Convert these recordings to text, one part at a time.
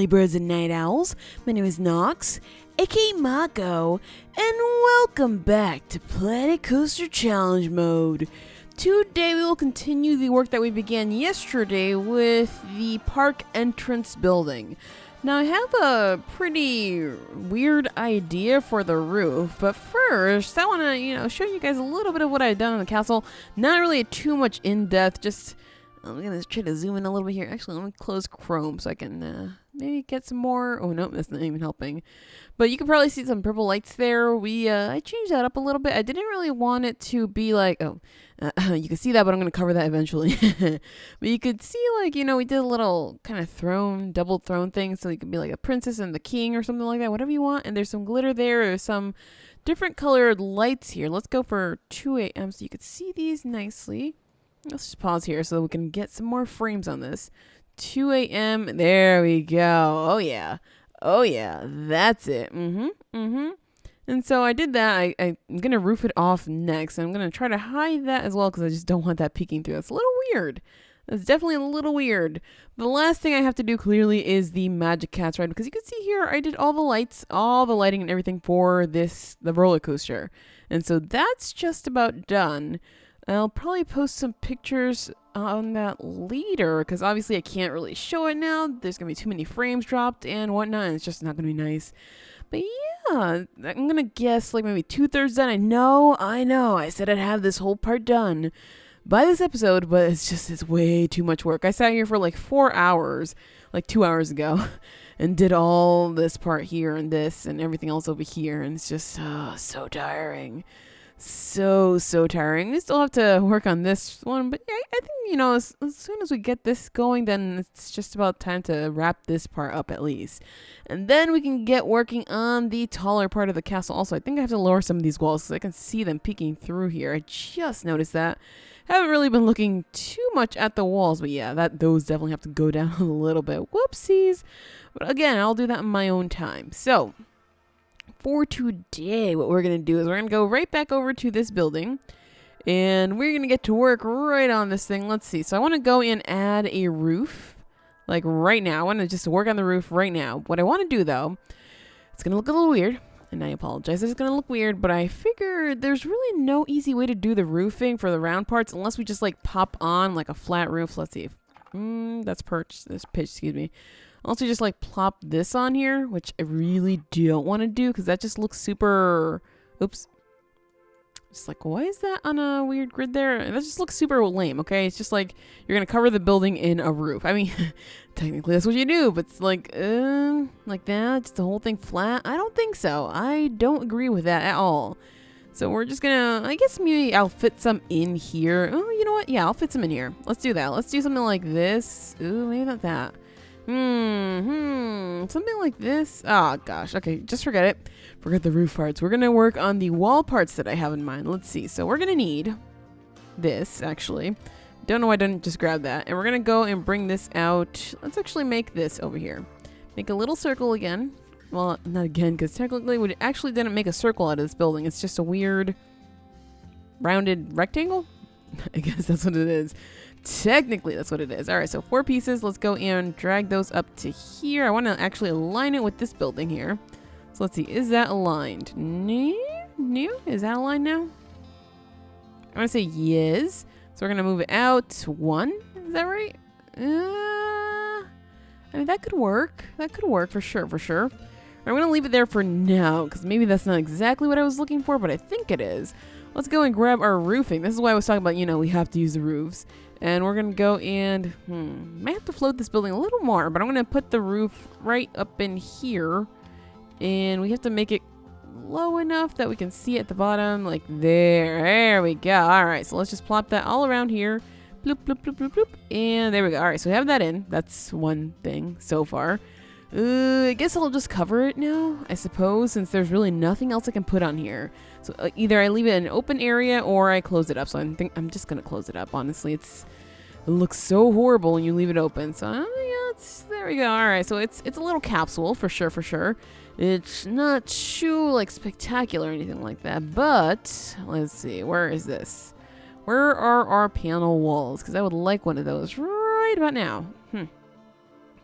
early birds and night owls. My name is Nox, aka Mako, and welcome back to Planet Coaster Challenge Mode. Today we will continue the work that we began yesterday with the park entrance building. Now I have a pretty weird idea for the roof, but first I want to, show you guys a little bit of what I've done in the castle. Not really too much in depth, just I'm going to try to zoom in a little bit here. Actually, let me close Chrome so I can maybe get some more. Oh, no, that's not even helping. But you can probably see some purple lights there. I changed that up a little bit. I didn't really want it to be like, you can see that, but I'm going to cover that eventually. But you could see, we did a little kind of double throne thing. So you could be like a princess and the king or something like that, whatever you want. And there's some glitter there. There's some different colored lights here. Let's go for 2 a.m. so you could see these nicely. Let's just pause here so we can get some more frames on this. 2 a.m. There we go. Oh, yeah. Oh, yeah. That's it. And so I did that. I'm going to roof it off next. I'm going to try to hide that as well because I just don't want that peeking through. That's a little weird. That's definitely a little weird. The last thing I have to do clearly is the Magic Cats ride because you can see here I did all the lights, all the lighting and everything for the roller coaster. And so that's just about done. I'll probably post some pictures on that later because obviously I can't really show it now. There's going to be too many frames dropped and whatnot. And it's just not going to be nice. But yeah, I'm going to guess like maybe 2/3 done. I know. I said I'd have this whole part done by this episode, but it's way too much work. I sat here for like 4 hours, like 2 hours ago, and did all this part here and this and everything else over here. And it's just so tiring. So tiring. We still have to work on this one, but I think, as soon as we get this going, then it's just about time to wrap this part up at least. And then we can get working on the taller part of the castle. Also, I think I have to lower some of these walls because I can see them peeking through here. I just noticed that. Haven't really been looking too much at the walls, but yeah, those definitely have to go down a little bit. Whoopsies. But again, I'll do that in my own time. So for today, what we're going to do is we're going to go right back over to this building and we're going to get to work right on this thing. Let's see. So I want to go and add a roof like right now. I want to just work on the roof right now. What I want to do though, it's going to look a little weird and I apologize. It's going to look weird, but I figured there's really no easy way to do the roofing for the round parts unless we just like pop on like a flat roof. Let's see. That's pitch, excuse me. Also, just like plop this on here, which I really don't want to do because that just looks super. Oops. Just like, why is that on a weird grid there? That just looks super lame, okay? It's just like you're going to cover the building in a roof. I mean, technically that's what you do, but it's like that, just the whole thing flat. I don't think so. I don't agree with that at all. So we're just going to, I guess maybe I'll fit some in here. Oh, you know what? Yeah, I'll fit some in here. Let's do that. Let's do something like this. Ooh, maybe not that. Something like this. Oh gosh. Okay, just forget it. Forget the roof parts. We're gonna work on the wall parts that I have in mind. Let's see. So we're gonna need this actually. Don't know why I didn't just grab that. And we're gonna go and bring this out. Let's actually make this over here. Make a little circle again. Well, not again, because technically we actually didn't make a circle out of this building. It's just a weird rounded rectangle. I guess that's what it is. Technically, that's what it is. All right, so 4 pieces. Let's go and drag those up to here. I want to actually align it with this building here. So let's see. Is that aligned? No? Is that aligned now? I'm going to say yes. So we're going to move it out 1. Is that right? I mean, that could work. That could work for sure, I'm going to leave it there for now because maybe that's not exactly what I was looking for, but I think it is. Let's go and grab our roofing. This is why I was talking about, we have to use the roofs. And we're going to go and, might have to float this building a little more, but I'm going to put the roof right up in here. And we have to make it low enough that we can see at the bottom, like there. There we go. All right, so let's just plop that all around here. Bloop, bloop, bloop, bloop, bloop. And there we go. All right, so we have that in. That's one thing so far. I guess I'll just cover it now, I suppose, since there's really nothing else I can put on here. So either I leave it in an open area or I close it up. So I think I'm just going to close it up, honestly. It looks so horrible when you leave it open. So yeah, there we go. All right, so it's a little capsule for sure. It's not too spectacular or anything like that, but let's see. Where is this? Where are our panel walls? Because I would like one of those right about now.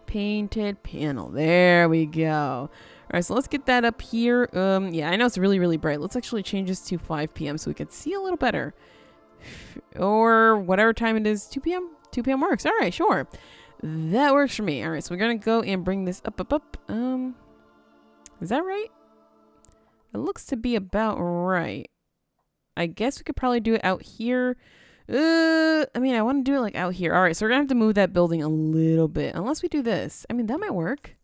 painted panel. There we go. All right, so let's get that up here. Yeah, I know it's really, really bright. Let's actually change this to 5 p.m. so we can see a little better. Or whatever time it is, 2 p.m.? 2 p.m. works. All right, sure. That works for me. All right, so we're going to go and bring this up. Is that right? It looks to be about right. I guess we could probably do it out here. I mean, I want to do it like out here. All right, so we're going to have to move that building a little bit. Unless we do this. I mean, that might work.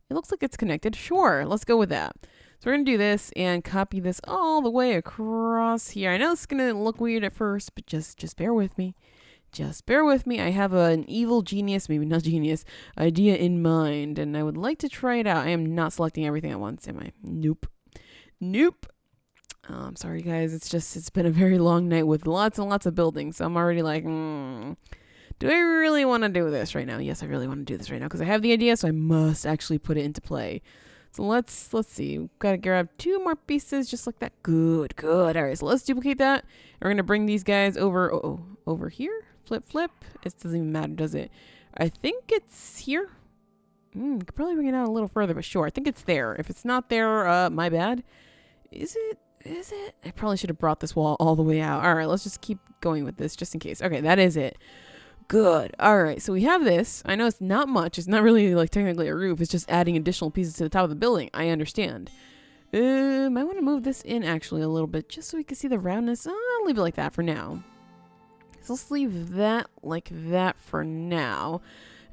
It looks like it's connected. Sure, let's go with that. So we're going to do this and copy this all the way across here. I know it's going to look weird at first, but just bear with me. Just bear with me. I have an evil genius, maybe not genius, idea in mind, and I would like to try it out. I am not selecting everything at once, am I? Nope. Nope. I'm sorry, guys. It's been a very long night with lots and lots of buildings, so I'm already like, do I really want to do this right now? Yes, I really want to do this right now because I have the idea, so I must actually put it into play. So let's see. We've got to grab 2 more pieces just like that. Good. All right, so let's duplicate that. And we're going to bring these guys over, over here. Flip. It doesn't even matter, does it? I think it's here. Could probably bring it out a little further, but sure. I think it's there. If it's not there, my bad. Is it? I probably should have brought this wall all the way out. All right, let's just keep going with this just in case. Okay, that is it. Good. All right, so we have this. I know it's not much. It's not really like technically a roof. It's just adding additional pieces to the top of the building. I understand. I want to move this in actually a little bit just so we can see the roundness. I'll leave it like that for now. So let's leave that like that for now.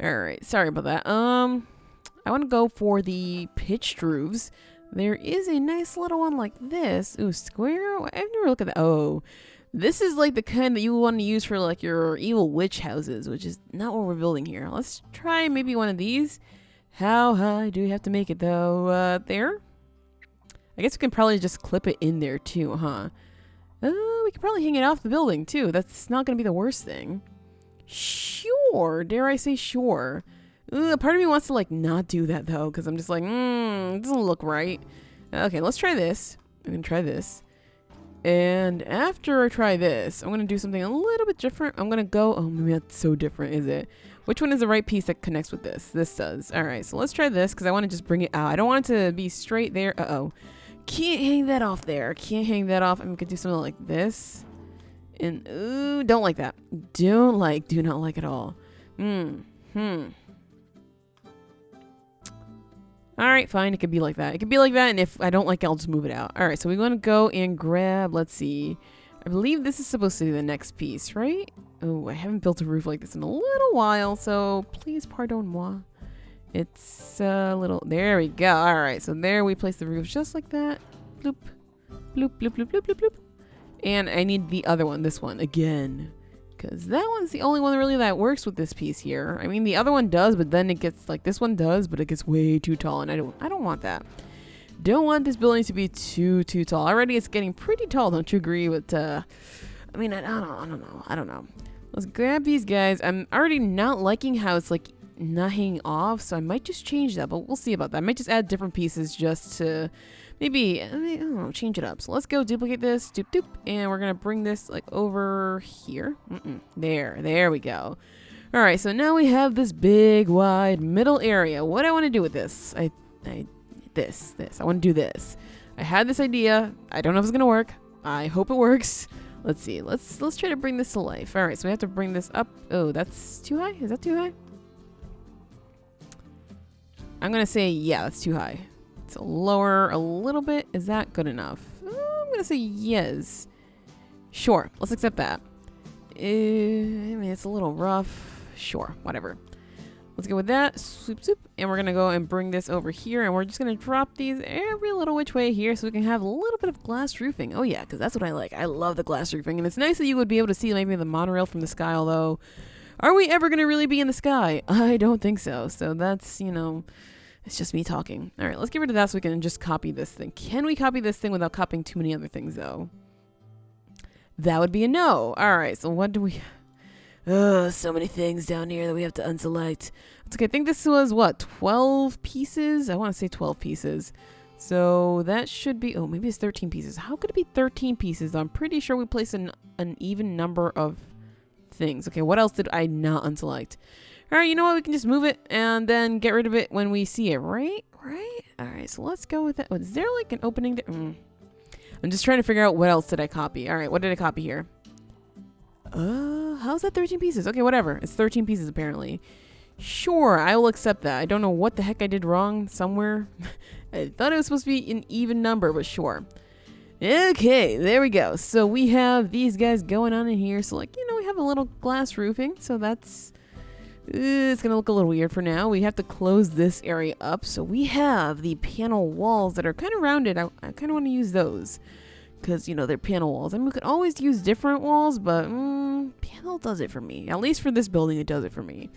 All right, sorry about that. I want to go for the pitched roofs. There is a nice little one like this. Ooh, square? I've never looked at that. Oh, this is like the kind that you want to use for like your evil witch houses, which is not what we're building here. Let's try maybe one of these. How high do we have to make it though? There? I guess we can probably just clip it in there too, huh? We could probably hang it off the building too. That's not going to be the worst thing. Sure. Dare I say sure. Part of me wants to like not do that though, because I'm just like, it doesn't look right. Okay, let's try this. I'm going to try this. And after I try this, I'm going to do something a little bit different. I'm going to go, oh, maybe that's so different, is it? Which one is the right piece that connects with this? This does. All right, so let's try this because I want to just bring it out. I don't want it to be straight there. Uh-oh. Can't hang that off there. Can't hang that off. I'm going to do something like this. And, ooh, don't like that. Do not like at all. All right, fine. It could be like that. It could be like that, and if I don't like it, I'll just move it out. All right, so we want to go and grab, let's see. I believe this is supposed to be the next piece, right? Oh, I haven't built a roof like this in a little while, so please pardon moi. It's a little, there we go. All right, so there we place the roof just like that. Bloop, bloop, bloop, bloop, bloop, bloop, bloop. And I need the other one, this one, again. Because that one's the only one really that works with this piece here. I mean, the other one does, but then it gets, like, this one does, but it gets way too tall, and I don't want that. Don't want this building to be too tall. Already it's getting pretty tall, don't you agree? But, I mean, I don't know. Let's grab these guys. I'm already not liking how it's, like, not hanging off, so I might just change that, but we'll see about that. I might just add different pieces just to maybe, I don't know, change it up. So let's go duplicate this, doop doop, and we're gonna bring this like over here. There we go. All right, so now we have this big, wide middle area. What do I want to do with this? I want to do this. I had this idea. I don't know if it's gonna work. I hope it works. Let's see. Let's try to bring this to life. All right, so we have to bring this up. Oh, that's too high. Is that too high? I'm gonna say yeah, that's too high. So lower a little bit. Is that good enough? I'm gonna say yes. Sure, let's accept that. I mean, it's a little rough. Sure, whatever. Let's go with that. Swoop, swoop. And we're gonna go and bring this over here, and we're just gonna drop these every little which way here so we can have a little bit of glass roofing. Oh yeah, because that's what I like. I love the glass roofing, and it's nice that you would be able to see maybe the monorail from the sky, although are we ever gonna really be in the sky? I don't think so. So that's, you know, it's just me talking. All right, let's get rid of that so we can just copy this thing. Can we copy this thing without copying too many other things, though? That would be a no. All right, so what do we... so many things down here that we have to unselect. It's okay. I think this was, what, 12 pieces? I want to say 12 pieces. So that should be... Oh, maybe it's 13 pieces. How could it be 13 pieces? I'm pretty sure we placed an even number of things. Okay, what else did I not unselect? All right, you know what? We can just move it and then get rid of it when we see it, right? Right? All right, so let's go with that. Oh, is there like an opening? I'm just trying to figure out what else did I copy. All right, what did I copy here? How's that 13 pieces? Okay, whatever. It's 13 pieces apparently. Sure, I will accept that. I don't know what the heck I did wrong somewhere. I thought it was supposed to be an even number, but sure. Okay, there we go. So we have these guys going on in here. So like, we have a little glass roofing. So that's, it's going to look a little weird for now. We have to close this area up. So we have the panel walls that are kind of rounded. I kind of want to use those because, they're panel walls. I mean, we could always use different walls, but panel does it for me. At least for this building, it does it for me.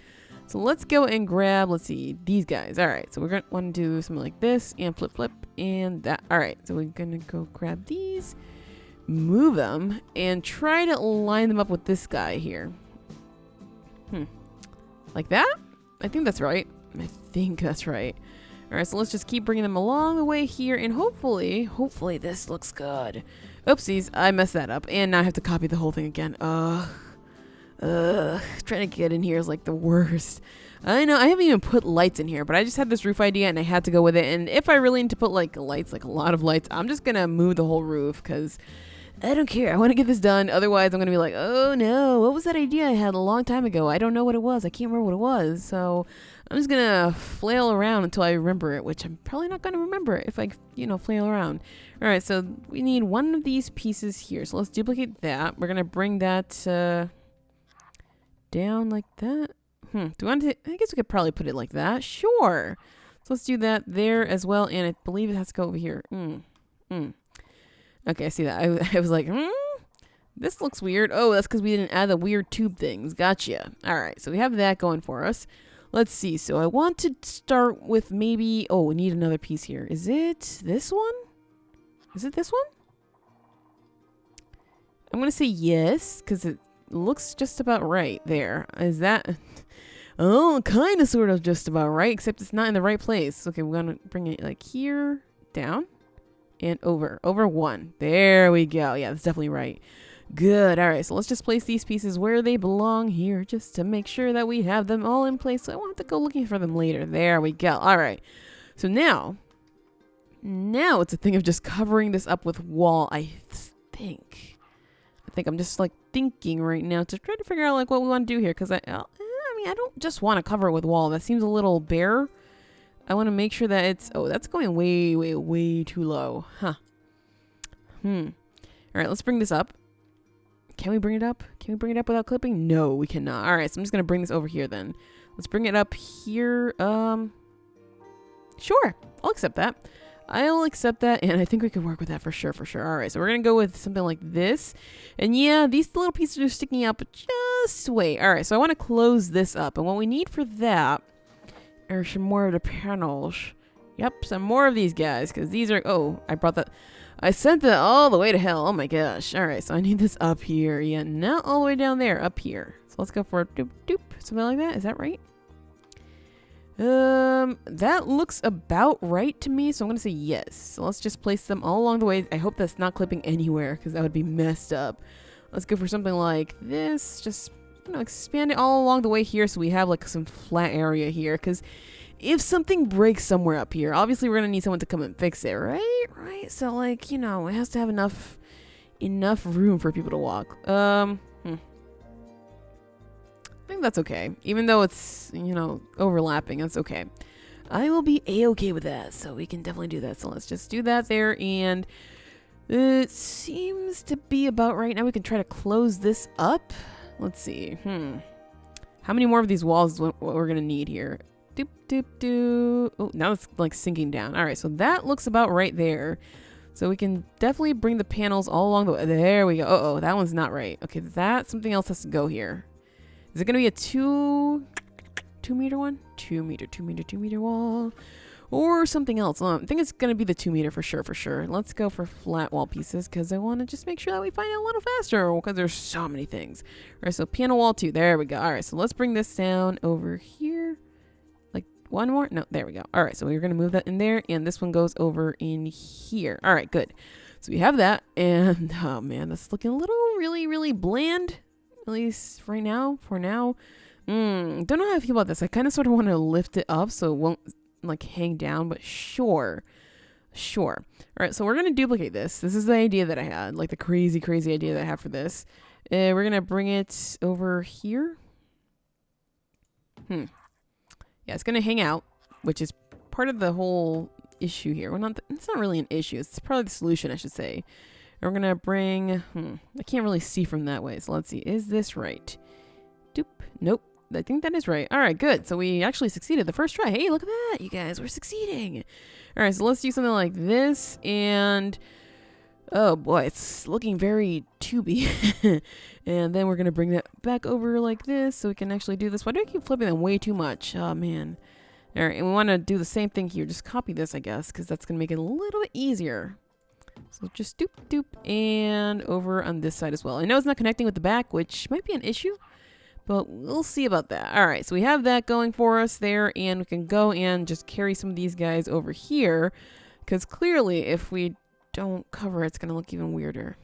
So let's go and grab, let's see, these guys. All right, so we're going to want to do something like this and flip, and that. All right, so we're going to go grab these, move them, and try to line them up with this guy here. Like that? I think that's right. I think that's right. All right, so let's just keep bringing them along the way here, and hopefully this looks good. Oopsies, I messed that up, and now I have to copy the whole thing again. Trying to get in here is like the worst. I know, I haven't even put lights in here, but I just had this roof idea and I had to go with it. And if I really need to put like lights, like a lot of lights, I'm just gonna move the whole roof because I don't care. I want to get this done. Otherwise, I'm gonna be like, oh no, what was that idea I had a long time ago? I don't know what it was. I can't remember what it was. So I'm just gonna flail around until I remember it, which I'm probably not gonna remember if I, flail around. All right, so we need one of these pieces here. So let's duplicate that. We're gonna bring that down like that. Do we want to? I guess we could probably put it like that. Sure. So let's do that there as well. And I believe it has to go over here. Okay, I see that. I was like, this looks weird. Oh, that's because we didn't add the weird tube things. Gotcha. All right, so we have that going for us. Let's see. So I want to start with maybe. Oh, we need another piece here. Is it this one? Is it this one? I'm gonna say yes because it looks just about right there. Is that? Oh, kind of sort of just about right, except it's not in the right place. Okay, we're gonna bring it like here, down, and over one. There we go. Yeah, that's definitely right. Good. All right, so let's just place these pieces where they belong here just to make sure that we have them all in place. So I won't have to go looking for them later. There we go. All right, so now it's a thing of just covering this up with wall. I think I'm just like thinking right now to try to figure out like what we want to do here because I don't just want to cover it with wall. That seems a little bare. I want to make sure that it's that's going way too low. Huh. All right, let's bring this up. Can we bring it up? Can we bring it up without clipping? No, we cannot. All right, so I'm just gonna bring this over here then. Let's bring it up here. Sure, I'll accept that. I'll accept that, and I think we can work with that for sure. All right, so we're going to go with something like this. And yeah, these little pieces are sticking out, but just wait. All right, so I want to close this up, and what we need for that are some more of the panels. Yep, some more of these guys, because these are, I sent that all the way to hell. Oh my gosh. All right, so I need this up here. Yeah, not all the way down there, up here. So let's go for a doop, something like that. Is that right? That looks about right to me, so I'm gonna say yes. So let's just place them all along the way. I hope that's not clipping anywhere because that would be messed up. Let's go for something like this. Just expand it all along the way here so we have like some flat area here, because if something breaks somewhere up here, obviously we're gonna need someone to come and fix it, right? So like, it has to have enough room for people to walk. I think that's okay. Even though it's, overlapping, that's okay. I will be a-okay with that, so we can definitely do that. So let's just do that there, and it seems to be about right. Now we can try to close this up. Let's see. How many more of these walls is what we're going to need here? Oh, now it's like sinking down. All right, so that looks about right there. So we can definitely bring the panels all along the way. There we go. Uh-oh, that one's not right. Okay, something else has to go here. Is it going to be a 2 meter one? 2 meter wall. Or something else. I think it's going to be the 2 meter for sure. Let's go for flat wall pieces because I want to just make sure that we find it a little faster because there's so many things. All right, so panel wall 2. There we go. All right, so let's bring this down over here. Like one more? No, there we go. All right, so we're going to move that in there, and this one goes over in here. All right, good. So we have that, and oh man, that's looking a little really bland. At least right now, for now. Don't know how I feel about this. I kind of sort of want to lift it up so it won't like hang down, but sure. Sure. All right, so we're going to duplicate this. This is the idea that I had, like the crazy, crazy idea that I have for this. We're going to bring it over here. Yeah, it's going to hang out, which is part of the whole issue here. It's not really an issue. It's probably the solution, I should say. And we're going to bring... I can't really see from that way, so let's see. Is this right? Doop. Nope. I think that is right. All right, good. So we actually succeeded the first try. Hey, look at that, you guys. We're succeeding. All right, so let's do something like this. And, oh, boy, it's looking very tubey. And then we're going to bring that back over like this so we can actually do this. Why do I keep flipping them way too much? Oh, man. All right, and we want to do the same thing here. Just copy this, I guess, because that's going to make it a little bit easier. So just doop, doop, and over on this side as well. I know it's not connecting with the back, which might be an issue. But we'll see about that. All right, so we have that going for us there, and we can go and just carry some of these guys over here, because clearly if we don't cover it, it's going to look even weirder,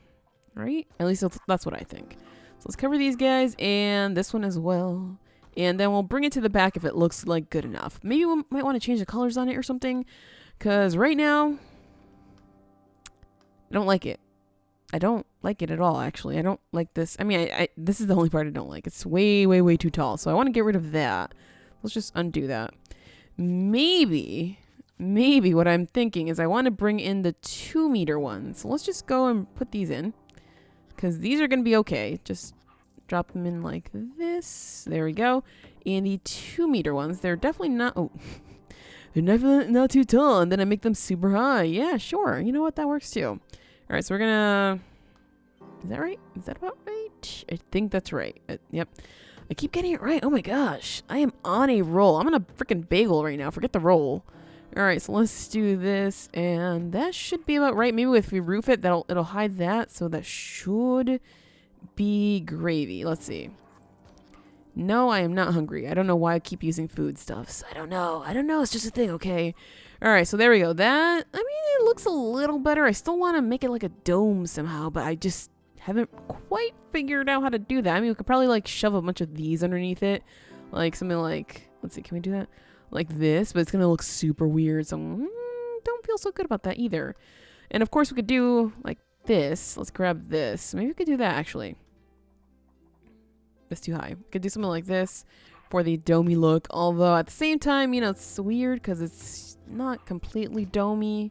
right? At least that's what I think. So let's cover these guys, and this one as well, and then we'll bring it to the back if it looks like good enough. Maybe we might want to change the colors on it or something, because right now, I don't like it. I don't like it at all, actually. I don't like this. I mean, this is the only part I don't like. It's way, way, way too tall. So I want to get rid of that. Let's just undo that. Maybe what I'm thinking is I want to bring in the 2-meter ones. So let's just go and put these in, because these are going to be okay. Just drop them in like this. There we go. And the 2-meter ones, they're definitely not... Oh, they're definitely not too tall. And then I make them super high. Yeah, sure. You know what? That works too. All right, so we're gonna... Is that right? Is that about right? I think that's right. Yep. I keep getting it right. Oh my gosh. I am on a roll. I'm on a freaking bagel right now. Forget the roll. All right, so let's do this, and that should be about right. Maybe if we roof it, it'll hide that, so that should be gravy. Let's see. No, I am not hungry. I don't know why I keep using foodstuffs. I don't know. It's just a thing, okay? All right, so there we go. That, I mean, it looks a little better. I still want to make it like a dome somehow, but I just haven't quite figured out how to do that. I mean, we could probably like shove a bunch of these underneath it. Like something like, let's see, can we do that? Like this, but it's going to look super weird. So don't feel so good about that either. And of course we could do like this. Let's grab this. Maybe we could do that actually. That's too high. We could do something like this for the domey look. Although at the same time, you know, it's weird because it's not completely domey.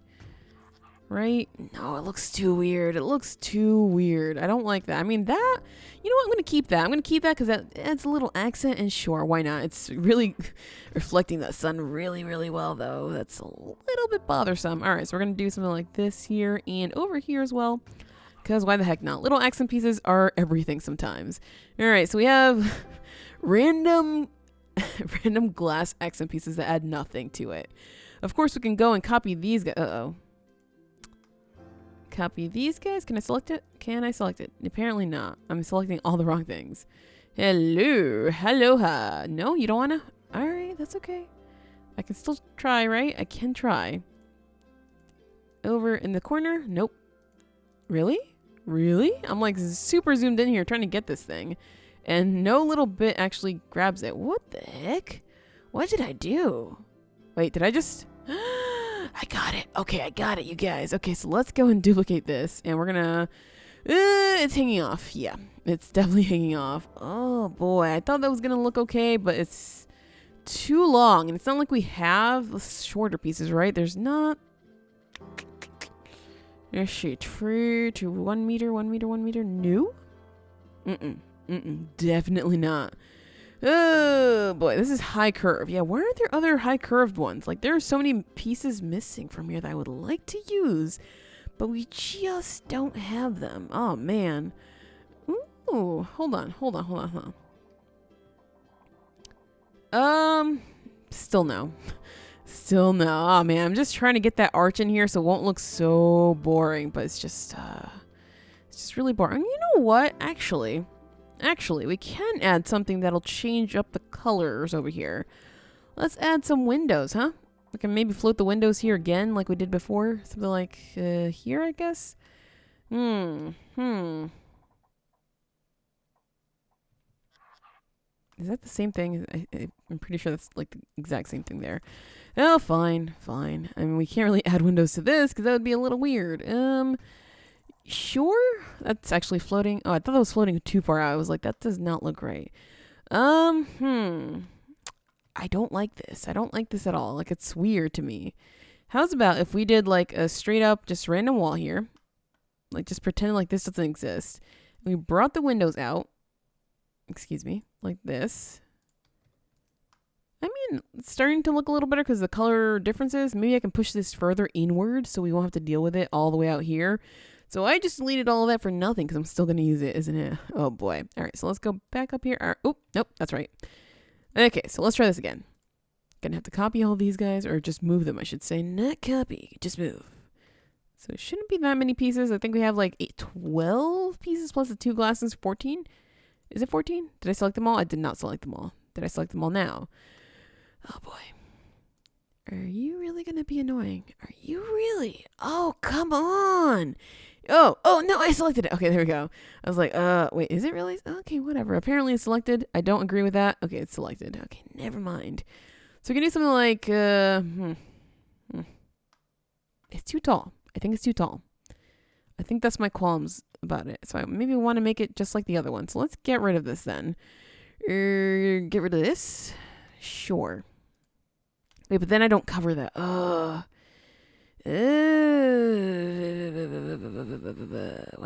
Right? No, it looks too weird. It looks too weird. I don't like that. I mean, that, you know what? I'm going to keep that. I'm going to keep that because that adds a little accent, and sure, why not? It's really reflecting that sun really, really well, though. That's a little bit bothersome. All right, so we're going to do something like this here and over here as well, because why the heck not? Little accent pieces are everything sometimes. All right, so we have random glass accent pieces that add nothing to it. Of course, we can go and copy these guys. Uh-oh. Copy these guys. Can I select it? Can I select it? Apparently not. I'm selecting all the wrong things. Hello. Aloha. No, you don't want to? All right, that's okay. I can still try, right? I can try. Over in the corner? Nope. Really? Really? I'm like super zoomed in here trying to get this thing. And no little bit actually grabs it. What the heck? What did I do? Wait, did I just... I got it. Okay, I got it, you guys. Okay, so let's go and duplicate this. And we're gonna... it's hanging off. Yeah, it's definitely hanging off. Oh, boy. I thought that was gonna look okay, but it's too long. And it's not like we have the shorter pieces, right? There's not... Let's see. 3 to 1 meter, 1 meter, 1 meter. No? Definitely not. Oh boy, this is high curve. Yeah, why aren't there other high curved ones? Like, there are so many pieces missing from here that I would like to use, but we just don't have them. Oh man. Ooh, hold on. Still no. Still no. Oh man, I'm just trying to get that arch in here so it won't look so boring, but it's just really boring. You know what? Actually, we can add something that'll change up the colors over here. Let's add some windows, huh? We can maybe float the windows here again like we did before. Something like here, I guess. Is that the same thing? I'm pretty sure that's like the exact same thing there. Oh, fine. I mean, we can't really add windows to this because that would be a little weird. Sure. That's actually floating. Oh, I thought that was floating too far out. I was like, that does not look right. I don't like this. I don't like this at all. Like, it's weird to me. How's about if we did like a straight up just random wall here? Like, just pretend like this doesn't exist. We brought the windows out. Excuse me. Like this. I mean, it's starting to look a little better because the color differences. Maybe I can push this further inward so we won't have to deal with it all the way out here. So I just deleted all of that for nothing because I'm still going to use it, isn't it? Oh, boy. All right, so let's go back up here. Oh, nope, that's right. Okay, so let's try this again. Gonna have to copy all these guys, or just move them, I should say. Not copy, just move. So it shouldn't be that many pieces. I think we have like 12 pieces plus the 2 glasses, 14. Is it 14? Did I select them all? I did not select them all. Did I select them all now? Oh, boy. Are you really going to be annoying? Are you really? Oh, come on. Oh, no, I selected it. Okay, there we go. I was like, wait, is it really? Okay, whatever. Apparently it's selected. I don't agree with that. Okay, it's selected. Okay, never mind. So we can do something like, it's too tall. I think it's too tall. I think that's my qualms about it. So I maybe want to make it just like the other one. So let's get rid of this then. Get rid of this? Sure. Wait, but then I don't cover that. What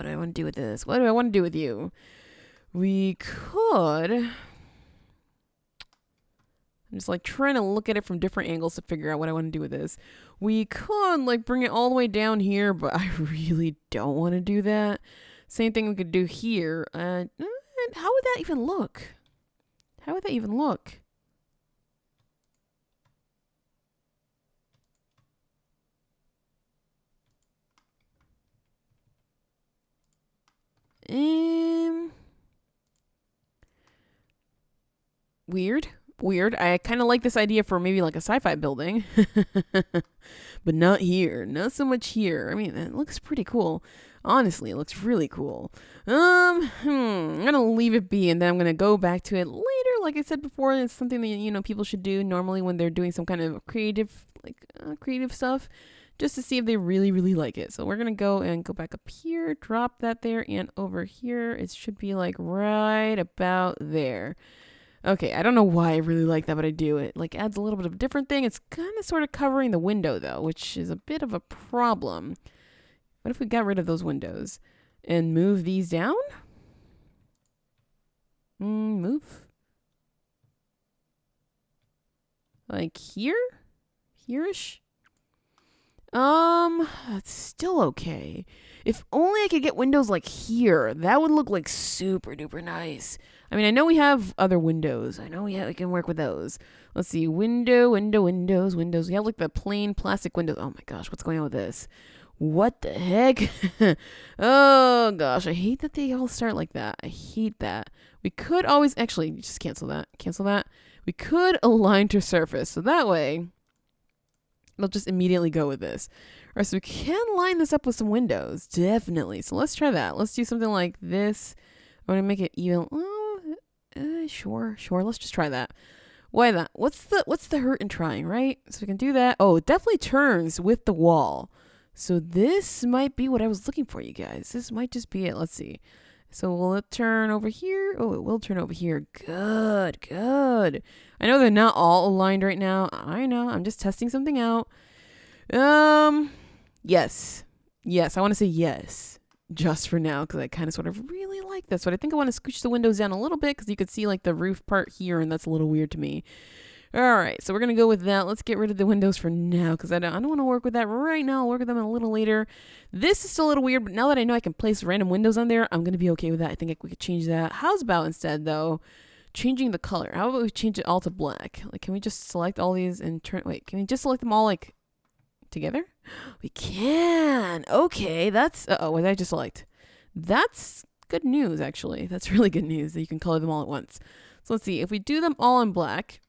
do I want to do with this? What do I want to do with you? We could... I'm just like trying to look at it from different angles to figure out what I want to do with this. We could like bring it all the way down here, but I really don't want to do that. Same thing we could do here. How would that even look? How would that even look? Weird. I kind of like this idea for maybe like a sci-fi building, but not here. Not so much here. I mean, it looks pretty cool. Honestly, it looks really cool. I'm gonna leave it be, and then I'm gonna go back to it later. Like I said before, it's something that people should do normally when they're doing some kind of creative stuff, just to see if they really, really like it. So we're gonna go back up here, drop that there, and over here it should be like right about there. Okay, I don't know why I really like that, but I do. It like adds a little bit of a different thing. It's kind of sort of covering the window though, which is a bit of a problem. What if we got rid of those windows and move these down? Move. Like here? Here-ish? That's still okay. If only I could get windows like here. That would look like super duper nice. I mean, I know we have other windows. I know we can work with those. Let's see. Windows. We have like the plain plastic windows. Oh my gosh, what's going on with this? What the heck? Oh gosh, I hate that they all start like that. I hate that. We could always actually just cancel that. We could align to surface. So that way they'll just immediately go with this. All right, so we can line this up with some windows. Definitely. So let's try that. Let's do something like this. I want to make it even. Sure. Let's just try that. Why not? What's the hurt in trying, right? So we can do that. Oh, it definitely turns with the wall. So this might be what I was looking for, you guys. This might just be it. Let's see. So will it turn over here? Oh, it will turn over here. Good. I know they're not all aligned right now. I know. I'm just testing something out. Yes. I want to say yes. Just for now, because I kind of sort of really like this. But I think I want to scooch the windows down a little bit because you could see like the roof part here, and that's a little weird to me. All right, so we're going to go with that. Let's get rid of the windows for now because I don't want to work with that right now. I'll work with them a little later. This is still a little weird, but now that I know I can place random windows on there, I'm going to be okay with that. I think we could change that. How's about instead, though, changing the color? How about we change it all to black? Like, can we just select all these and turn... Wait, can we just select them all, like, together? We can! Okay, that's... what did I just select? That's good news, actually. That's really good news that you can color them all at once. So let's see. If we do them all in black...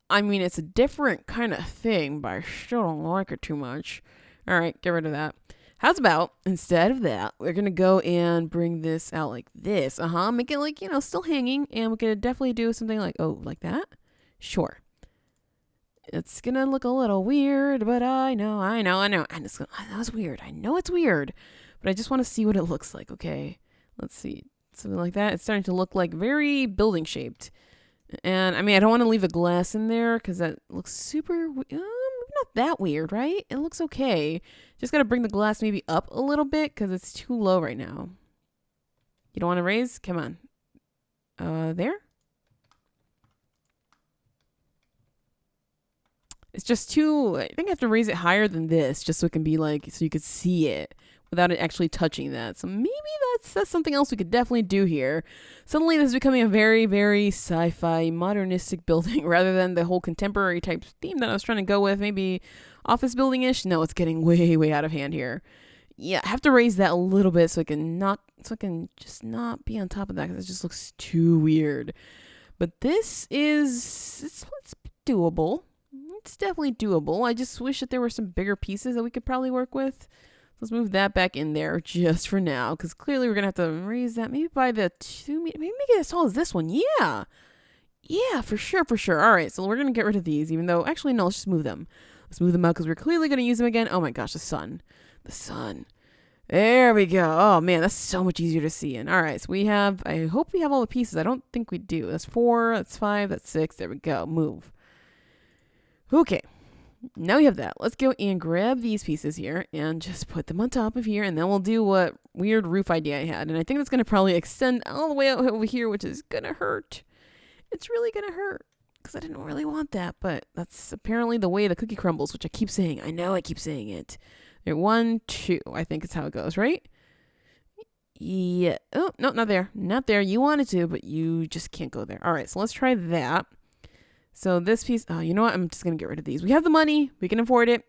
I mean, it's a different kind of thing, but I still don't like it too much. All right, get rid of that. How's about instead of that, we're gonna go and bring this out like this. Make it like, still hanging, and we could definitely do something like, like that. Sure. It's gonna look a little weird, but I know. And that was weird. I know it's weird, but I just want to see what it looks like. Okay, let's see. Something like that. It's starting to look like very building shaped. And I mean, I don't want to leave the glass in there because that looks super, not that weird, right? It looks okay. Just got to bring the glass maybe up a little bit because it's too low right now. You don't want to raise? Come on. There? It's just too, I think I have to raise it higher than this just so it can be like, so you could see it without it actually touching that. So maybe that's something else we could definitely do here. Suddenly this is becoming a very, very sci-fi modernistic building rather than the whole contemporary type theme that I was trying to go with. Maybe office building-ish. No, it's getting way, way out of hand here. Yeah, I have to raise that a little bit so I can just not be on top of that because it just looks too weird. But this is, it's doable. It's definitely doable. I just wish that there were some bigger pieces that we could probably work with. Let's move that back in there just for now, because clearly we're going to have to raise that maybe by the 2 meters. Maybe make it as tall as this one. Yeah. Yeah, for sure. All right, so we're going to get rid of these, even though, actually, no, let's just move them. Let's move them out because we're clearly going to use them again. Oh my gosh, the sun. There we go. Oh man, that's so much easier to see in. All right, so I hope we have all the pieces. I don't think we do. That's 4, that's 5, that's 6. There we go. Move. Okay. Now we have that. Let's go and grab these pieces here and just put them on top of here. And then we'll do what weird roof idea I had. And I think that's going to probably extend all the way out over here, which is going to hurt. It's really going to hurt because I didn't really want that. But that's apparently the way the cookie crumbles, which I keep saying. I know I keep saying it. There, 1, 2, I think is how it goes, right? Yeah. Oh, no, not there. Not there. You wanted to, but you just can't go there. All right, so let's try that. So this piece, you know what? I'm just going to get rid of these. We have the money. We can afford it.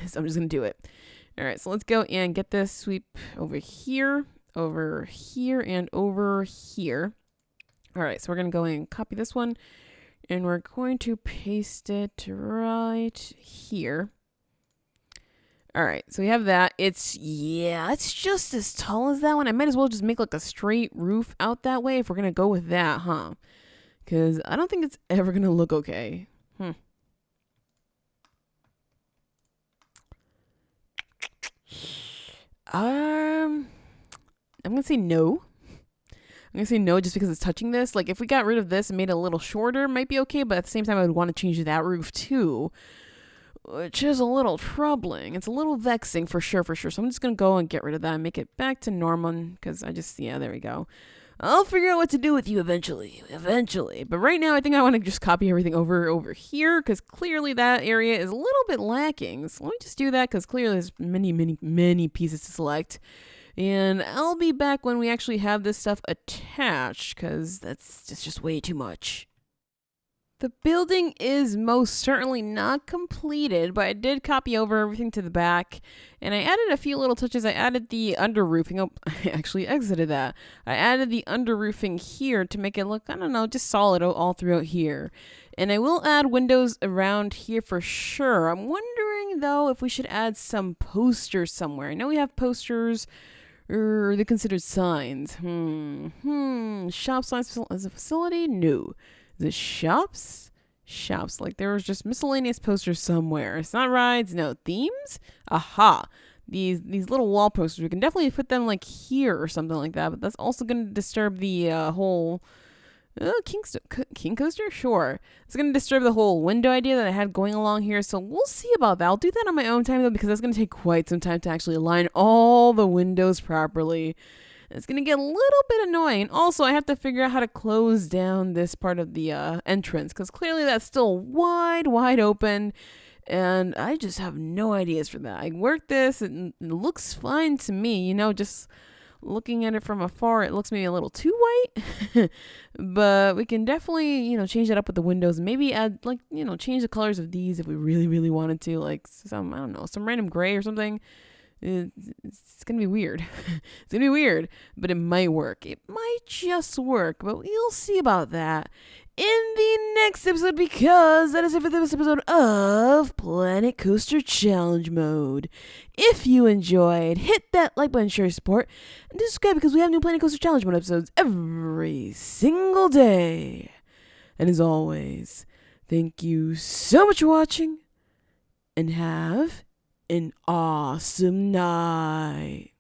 So I'm just going to do it. All right, so let's go and get this sweep over here, and over here. All right, so we're going to go and copy this one, and we're going to paste it right here. All right, so we have that. It's just as tall as that one. I might as well just make like a straight roof out that way if we're going to go with that, huh? Because I don't think it's ever going to look okay. I'm going to say no. I'm going to say no just because it's touching this. Like, if we got rid of this and made it a little shorter, it might be okay. But at the same time, I would want to change that roof too, which is a little troubling. It's a little vexing for sure. So I'm just going to go and get rid of that and make it back to normal because there we go. I'll figure out what to do with you eventually. But right now, I think I want to just copy everything over here because clearly that area is a little bit lacking. So let me just do that because clearly there's many pieces to select. And I'll be back when we actually have this stuff attached because that's just way too much. The building is most certainly not completed, but I did copy over everything to the back, and I added a few little touches. I added the underroofing. Oh, I actually exited that. I added the underroofing here to make it look, I don't know, just solid all throughout here. And I will add windows around here for sure. I'm wondering, though, if we should add some posters somewhere. I know we have posters, or they're considered signs. Shop signs as a facility? No. Is it shops? Shops. Like there was just miscellaneous posters somewhere. It's not rides. No. Themes? Aha. These little wall posters. We can definitely put them like here or something like that. But that's also going to disturb the whole... King coaster? Sure. It's going to disturb the whole window idea that I had going along here. So we'll see about that. I'll do that on my own time though because that's going to take quite some time to actually align all the windows properly. It's going to get a little bit annoying. Also, I have to figure out how to close down this part of the entrance because clearly that's still wide open and I just have no ideas for that. I worked this and it looks fine to me, just looking at it from afar, it looks maybe a little too white, but we can definitely, change that up with the windows and maybe add change the colors of these if we really, really wanted to, like some random gray or something. It's going to be weird. It's going to be weird, but it might work. It might just work, but we'll see about that. in the next episode, because that is it for this episode of Planet Coaster Challenge Mode. If you enjoyed, hit that like button, share your support, and subscribe because we have new Planet Coaster Challenge Mode episodes every single day. And as always, thank you so much for watching, and have an awesome night.